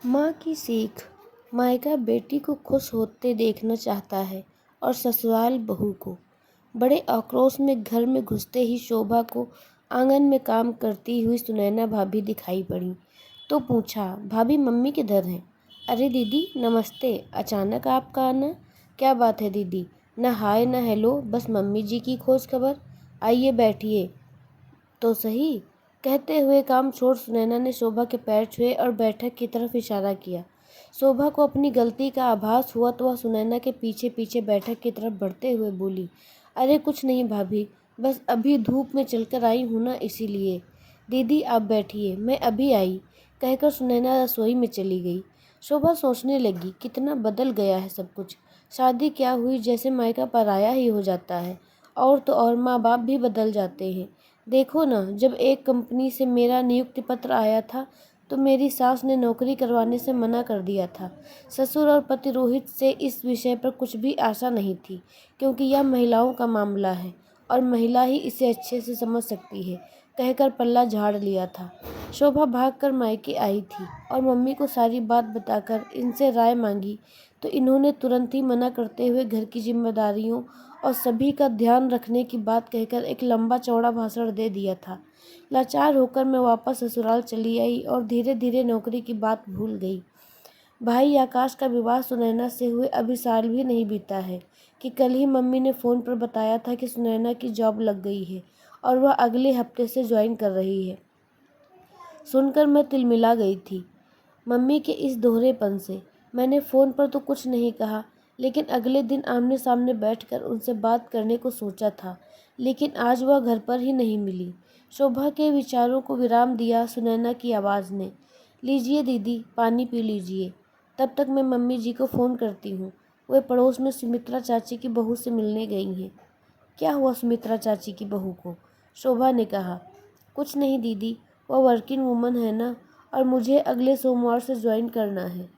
माँ की सीख। मायका बेटी को खुश होते देखना चाहता है और ससुराल बहू को। बड़े आक्रोश में घर में घुसते ही शोभा को आंगन में काम करती हुई सुनैना भाभी दिखाई पड़ी तो पूछा, भाभी मम्मी किधर हैं? अरे दीदी नमस्ते, अचानक आपका आना, क्या बात है दीदी? न हाय न हेलो, बस मम्मी जी की खोज खबर। आइए बैठिए तो सही। कहते हुए काम छोड़ सुनैना ने शोभा के पैर छुए और बैठक की तरफ इशारा किया। शोभा को अपनी गलती का आभास हुआ तो वह सुनैना के पीछे पीछे बैठक की तरफ बढ़ते हुए बोली, अरे कुछ नहीं भाभी, बस अभी धूप में चलकर आई हूँ ना, इसीलिए। दीदी आप बैठिए, मैं अभी आई, कहकर सुनैना रसोई में चली गई। शोभा सोचने लगी, कितना बदल गया है सब कुछ। शादी क्या हुई, जैसे मायका पराया ही हो जाता है। और तो और माँ बाप भी बदल जाते हैं। देखो ना, जब एक कंपनी से मेरा नियुक्ति पत्र आया था तो मेरी सास ने नौकरी करवाने से मना कर दिया था। ससुर और पति रोहित से इस विषय पर कुछ भी आशा नहीं थी, क्योंकि यह महिलाओं का मामला है और महिला ही इसे अच्छे से समझ सकती है, कहकर पल्ला झाड़ लिया था। शोभा भागकर मायके आई थी और मम्मी को सारी बात बताकर इनसे राय मांगी तो इन्होंने तुरंत ही मना करते हुए घर की जिम्मेदारियों और सभी का ध्यान रखने की बात कहकर एक लंबा चौड़ा भाषण दे दिया था। लाचार होकर मैं वापस ससुराल चली आई और धीरे धीरे नौकरी की बात भूल गई। भाई आकाश का विवाह सुनैना से हुए अभी साल भी नहीं बीता है कि कल ही मम्मी ने फ़ोन पर बताया था कि सुनैना की जॉब लग गई है और वह अगले हफ्ते से ज्वाइन कर रही है। सुनकर मैं तिलमिला गई थी मम्मी के इस दोहरेपन से। मैंने फ़ोन पर तो कुछ नहीं कहा, लेकिन अगले दिन आमने सामने बैठकर उनसे बात करने को सोचा था, लेकिन आज वह घर पर ही नहीं मिली। शोभा के विचारों को विराम दिया सुनैना की आवाज़ ने। लीजिए दीदी, पानी पी लीजिए, तब तक मैं मम्मी जी को फ़ोन करती हूँ। वे पड़ोस में सुमित्रा चाची की बहू से मिलने गई हैं। क्या हुआ सुमित्रा चाची की बहू को? शोभा ने कहा। कुछ नहीं दीदी, वह वर्किंग वूमन है ना, और मुझे अगले सोमवार से ज्वाइन करना है,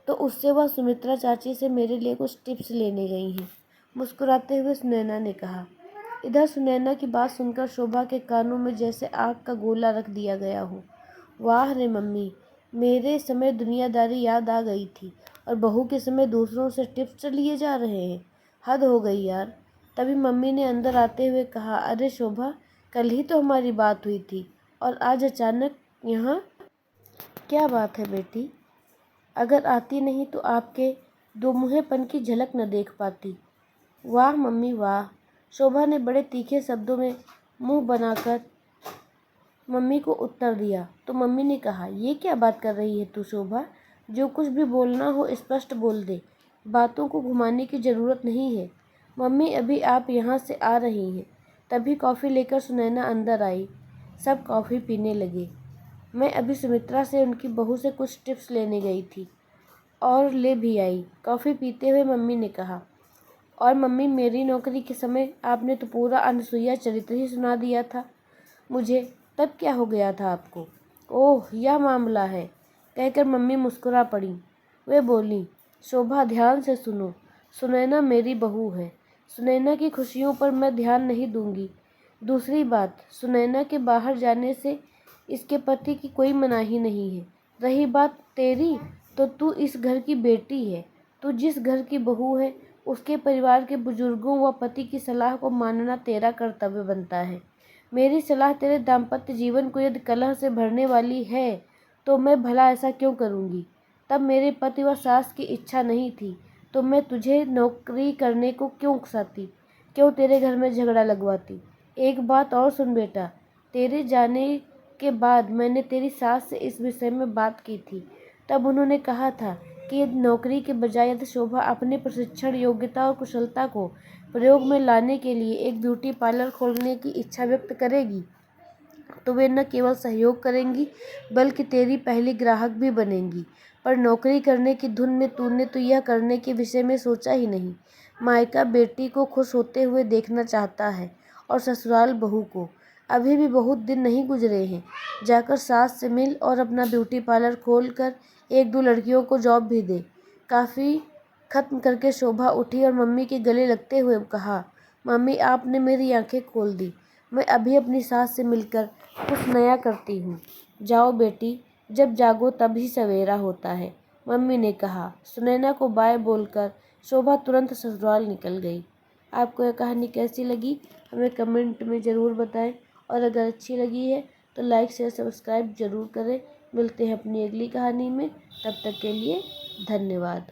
तो उससे वह सुमित्रा चाची से मेरे लिए कुछ टिप्स लेने गई हैं, मुस्कुराते हुए सुनैना ने कहा। इधर सुनैना की बात सुनकर शोभा के कानों में जैसे आग का गोला रख दिया गया हो। वाह रे मम्मी, मेरे समय दुनियादारी याद आ गई थी और बहू के समय दूसरों से टिप्स लिए जा रहे हैं। हद हो गई यार। तभी मम्मी ने अंदर आते हुए कहा, अरे शोभा, कल ही तो हमारी बात हुई थी और आज अचानक यहाँ? क्या बात है बेटी? अगर आती नहीं तो आपके दोमुंहेपन की झलक न देख पाती। वाह मम्मी वाह, शोभा ने बड़े तीखे शब्दों में मुंह बनाकर मम्मी को उत्तर दिया। तो मम्मी ने कहा, ये क्या बात कर रही है तू शोभा? जो कुछ भी बोलना हो स्पष्ट बोल दे, बातों को घुमाने की ज़रूरत नहीं है। मम्मी अभी आप यहाँ से आ रही हैं। तभी कॉफ़ी लेकर सुनैना अंदर आई। सब कॉफ़ी पीने लगे। मैं अभी सुमित्रा से उनकी बहू से कुछ टिप्स लेने गई थी और ले भी आई। कॉफ़ी पीते हुए मम्मी ने कहा, और मम्मी मेरी नौकरी के समय आपने तो पूरा अनसुईया चरित्र ही सुना दिया था मुझे। तब क्या हो गया था आपको? ओह यह मामला है, कहकर मम्मी मुस्कुरा पड़ी। वे बोली, शोभा ध्यान से सुनो, सुनैना मेरी बहू है। सुनैना की खुशियों पर मैं ध्यान नहीं दूंगी। दूसरी बात, सुनैना के बाहर जाने से इसके पति की कोई मनाही नहीं है। रही बात तेरी, तो तू इस घर की बेटी है। तू जिस घर की बहू है, उसके परिवार के बुजुर्गों व पति की सलाह को मानना तेरा कर्तव्य बनता है। मेरी सलाह तेरे दाम्पत्य जीवन को यदि कलह से भरने वाली है तो मैं भला ऐसा क्यों करूँगी? तब मेरे पति व सास की इच्छा नहीं थी तो मैं तुझे नौकरी करने को क्यों उकसाती, क्यों तेरे घर में झगड़ा लगवाती? एक बात और सुन बेटा, तेरे जाने के बाद मैंने तेरी सास से इस विषय में बात की थी। तब उन्होंने कहा था कि नौकरी के बजाय यदि शोभा अपने प्रशिक्षण, योग्यता और कुशलता को प्रयोग में लाने के लिए एक ब्यूटी पार्लर खोलने की इच्छा व्यक्त करेगी तो वे न केवल सहयोग करेंगी बल्कि तेरी पहली ग्राहक भी बनेंगी। पर नौकरी करने की धुन में तूने तो यह करने के विषय में सोचा ही नहीं। मायका बेटी को खुश होते हुए देखना चाहता है और ससुराल बहू को। अभी भी बहुत दिन नहीं गुजरे हैं, जाकर सास से मिल और अपना ब्यूटी पार्लर खोल कर एक दो लड़कियों को जॉब भी दे। काफ़ी खत्म करके शोभा उठी और मम्मी के गले लगते हुए कहा, मम्मी आपने मेरी आंखें खोल दी। मैं अभी अपनी सास से मिलकर कुछ नया करती हूँ। जाओ बेटी, जब जागो तभी सवेरा होता है, मम्मी ने कहा। सुनैना को बाय बोलकर शोभा तुरंत ससुराल निकल गई। आपको यह कहानी कैसी लगी हमें कमेंट में ज़रूर बताएं, और अगर अच्छी लगी है तो लाइक शेयर सब्सक्राइब ज़रूर करें। मिलते हैं अपनी अगली कहानी में, तब तक के लिए धन्यवाद।